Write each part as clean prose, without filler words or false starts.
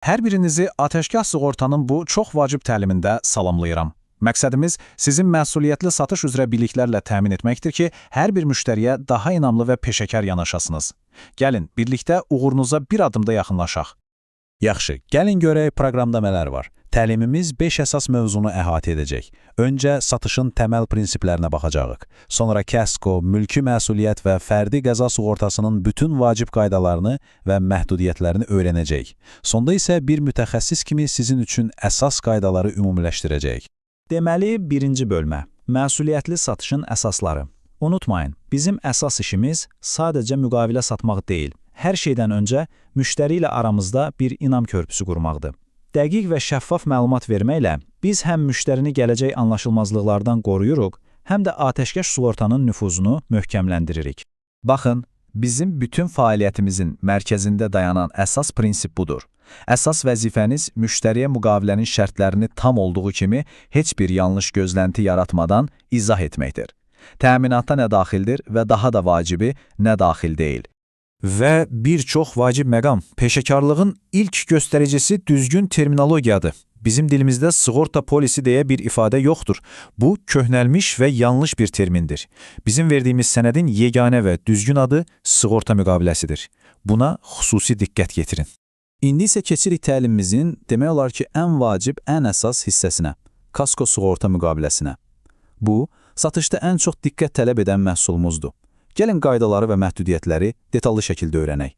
Hər birinizi Atəşkəs Sığortanın bu çox vacib təlimində salamlayıram. Məqsədimiz sizin məsuliyyətli satış üzrə biliklərlə təmin etməkdir ki, hər bir müştəriyə daha inamlı və peşəkar yanaşasınız. Gəlin, birlikdə uğurunuza bir addımda yaxınlaşaq. Yaxşı, gəlin görək proqramda nələr var. Təlimimiz 5 əsas mövzunu əhatə edəcək. Öncə satışın təməl prinsiplərinə baxacağıq. Sonra kasko, mülki məsuliyyət və fərdi qəza sığortasının bütün vacib qaydalarını və məhdudiyyətlərini öyrənəcək. Sonda isə bir mütəxəssis kimi sizin üçün əsas qaydaları ümumiləşdirəcək. Deməli, birinci bölmə. Məsuliyyətli satışın əsasları. Unutmayın, bizim əsas işimiz sadəcə müqavilə satmaq deyil. Hər şeydən öncə müştəri ilə aramızda bir inam körpüsü qurmaqdır. Dəqiq və şəffaf məlumat verməklə biz həm müştərini gələcək anlaşılmazlıqlardan qoruyuruq, həm də atəşkəş sığortanın nüfuzunu möhkəmləndiririk. Baxın, bizim bütün fəaliyyətimizin mərkəzində dayanan əsas prinsip budur. Əsas vəzifəniz müştəriyə müqavilənin şərtlərini tam olduğu kimi heç bir yanlış gözlənti yaratmadan izah etməkdir. Təminata nə daxildir və daha da vacibi nə daxil deyil. Və bir çox vacib məqam, peşəkarlığın ilk göstəricisi düzgün terminologiyadır. Bizim dilimizdə sığorta polisi deyə bir ifadə yoxdur. Bu, köhnəlmiş və yanlış bir termindir. Bizim verdiyimiz sənədin yeganə və düzgün adı sığorta müqaviləsidir. Buna xüsusi diqqət yetirin. İndi isə keçirik təlimimizin demək olar ki, ən vacib, ən əsas hissəsinə, kasko sığorta müqaviləsinə. Bu, satışda ən çox diqqət tələb edən məhsulumuzdur. Gəlin qaydaları və məhdudiyyətləri detallı şəkildə öyrənək.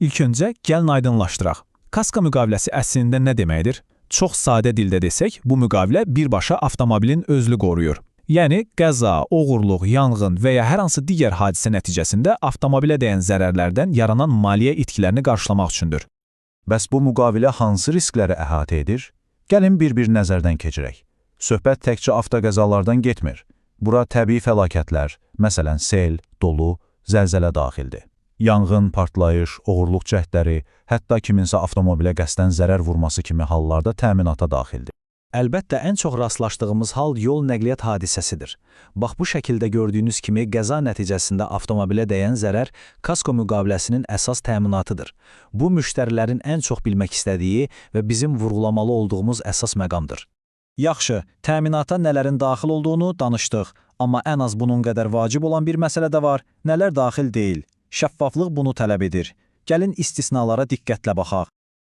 İlk öncə, gəlin aydınlaşdıraq. Kasko müqaviləsi əslində nə deməkdir? Çox sadə dildə desək, bu müqavilə birbaşa avtomobilin özünü qoruyur. Yəni, qəza, oğurluq, yanğın və ya hər hansı digər hadisə nəticəsində avtomobilə dəyən zərərlərdən yaranan maliyyə itkilərini qarşılamaq üçündür. Bəs bu müqavilə hansı riskləri əhatə edir? Gəlin bir-bir nəzərdən keçirək. Söhbət təkcə avtoqəzalardan getmir. Bura təbii fəlakətlər, məsələn sel, dolu, zəlzələ daxildir. Yanğın, partlayış, oğurluq cəhdləri, hətta kiminsə avtomobilə qəsdən zərər vurması kimi hallarda təminata daxildir. Əlbəttə, ən çox rastlaşdığımız hal yol nəqliyyat hadisəsidir. Bax, bu şəkildə gördüyünüz kimi qəza nəticəsində avtomobilə dəyən zərər kasko müqaviləsinin əsas təminatıdır. Bu, müştərilərin ən çox bilmək istədiyi və bizim vurğulamalı olduğumuz əsas məqamdır. Yaxşı, təminata nələrin daxil olduğunu danışdıq, amma ən az bunun qədər vacib olan bir məsələ də var, nələr daxil deyil. Şəffaflıq bunu tələb edir. Gəlin istisnalara diqqətlə baxaq.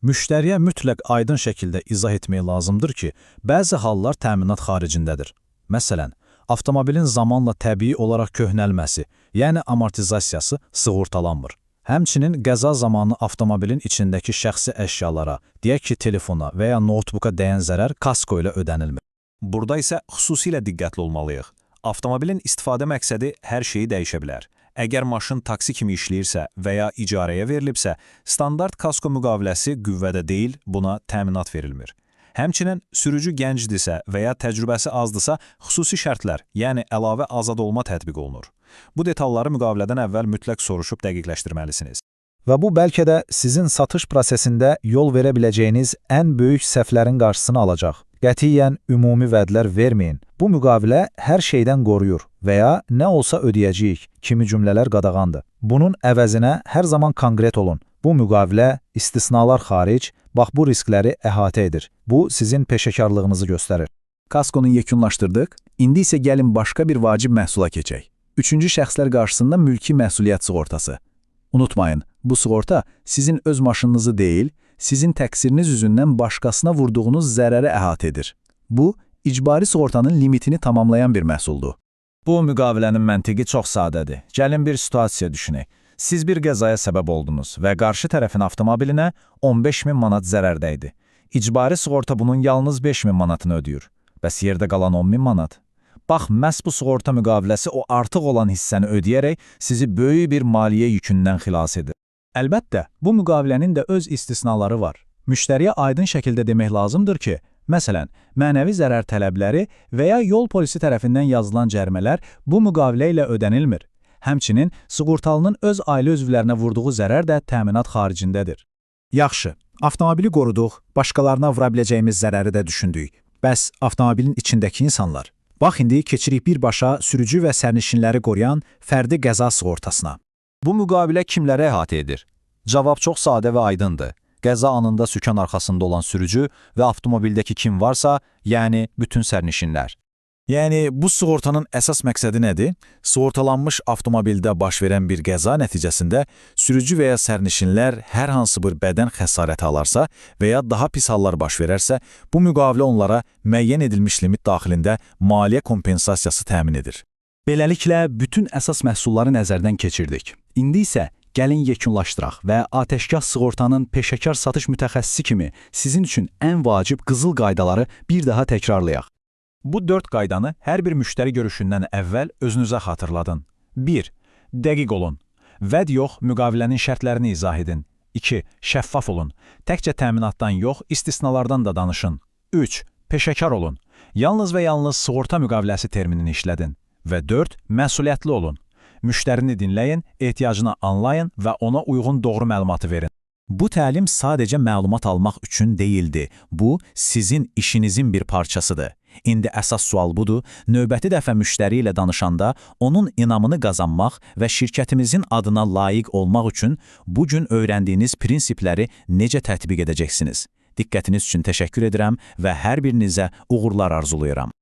Müştəriyə mütləq aydın şəkildə izah etmək lazımdır ki, bəzi hallar təminat xaricindədir. Məsələn, avtomobilin zamanla təbii olaraq köhnəlməsi, yəni amortizasiyası sığortalanmır. Həmçinin qəza zamanı avtomobilin içindəki şəxsi əşyalara, deyək ki, telefona və ya notebooka dəyən zərər kasko ilə ödənilmir. Burada isə xüsusilə diqqətli olmalıyıq. Avtomobilin istifadə məqsədi hər şeyi dəyişə bilər. Əgər maşın taksi kimi işləyirsə və ya icarəyə verilibsə, standart kasko müqaviləsi qüvvədə deyil, buna təminat verilmir. Həmçinin sürücü gəncdirsə və ya təcrübəsi azdırsa, xüsusi şərtlər, yəni əlavə azad olma tətbiq olunur. Bu detalları müqavilədən əvvəl mütləq soruşub dəqiqləşdirməlisiniz. Və bu bəlkə də sizin satış prosesində yol verə biləcəyiniz ən böyük səhvlərin qarşısını alacaq. Qətiyyən ümumi vədlər verməyin. Bu müqavilə hər şeydən qoruyur və ya nə olsa ödəyəcəyik kimi cümlələr qadağandır. Bunun əvəzinə hər zaman konkret olun. Bu müqavilə istisnalar xaric, bax bu riskləri əhatə edir. Bu sizin peşəkarlığınızı göstərir. Kaskonu yekunlaşdırdıq, indi isə gəlin başqa bir vacib məhsula keçək. Üçüncü şəxslər qarşısında mülki məsuliyyət sığortası. Unutmayın, bu sığorta sizin öz maşınınızı deyil, sizin təqsiriniz üzündən başqasına vurduğunuz zərəri əhatə edir. Bu, icbari sığortanın limitini tamamlayan bir məhsuldur. Bu müqavilənin məntiqi çox sadədir. Gəlin bir situasiya düşünək. Siz bir qəzaya səbəb oldunuz və qarşı tərəfin avtomobilinə 15.000 manat zərər dəydi. İcbari sığorta bunun yalnız 5.000 manatını ödəyir. Bəs yerdə qalan 10.000 manat? Bax, məhz bu sığorta müqaviləsi o artıq olan hissəni ödəyərək sizi böyük bir maliyyə yükündən xilas edir. Əlbəttə, bu müqavilənin də öz istisnaları var. Müştəriyə aydın şəkildə demək lazımdır ki, məsələn, mənəvi zərər tələbləri və ya yol polisi tərəfindən yazılan cərimələr bu müqavilə ilə ödənilmir. Həmçinin, sığortalının öz ailə üzvlərinə vurduğu zərər də təminat xaricindədir. Yaxşı, avtomobili qoruduq, başqalarına vura biləcəyimiz zərəri də düşündük. Bəs avtomobilin içindəki insanlar? Bax, indi keçirik birbaşa sürücü və sərnişinləri qoruyan fərdi qəza sığortasına. Bu müqavilə kimlərə əhatə edir? Cavab çox sadə və aydındır. qəza anında sükan arxasında olan sürücü və avtomobildəki kim varsa, yəni bütün sərnişinlər. Yəni, bu sığortanın əsas məqsədi nədir? Sığortalanmış avtomobildə baş verən bir qəza nəticəsində sürücü və ya sərnişinlər hər hansı bir bədən xəsarəti alarsa və ya daha pis hallar baş verərsə, bu müqavilə onlara müəyyən edilmiş limit daxilində maliyyə kompensasiyası təmin edir. Beləliklə, bütün əsas məhsulları nəzərdən keçirdik. İndi isə gəlin yekunlaşdıraq və atəşkəs sığortanın peşəkar satış mütəxəssisi kimi sizin üçün ən vacib qızıl qaydaları bir daha təkrarlayaq. Bu 4 qaydanı hər bir müştəri görüşündən əvvəl özünüzə xatırladın. 1. Dəqiq olun. Vəd yox, müqavilənin şərtlərini izah edin. 2. Şəffaf olun. Təkcə təminatdan yox, istisnalardan da danışın. 3. Peşəkar olun. Yalnız və yalnız sığorta müqaviləsi terminini işlədin. Və 4. Məsuliyyətli olun. Müştərini dinləyin, ehtiyacını anlayın və ona uyğun doğru məlumatı verin. Bu təlim sadəcə məlumat almaq üçün deyildi. Bu, sizin işinizin bir parçasıdır. İndi əsas sual budur, növbəti dəfə müştəri ilə danışanda onun inamını qazanmaq və şirkətimizin adına layiq olmaq üçün bu gün öyrəndiyiniz prinsipləri necə tətbiq edəcəksiniz? Diqqətiniz üçün təşəkkür edirəm və hər birinizə uğurlar arzulayıram.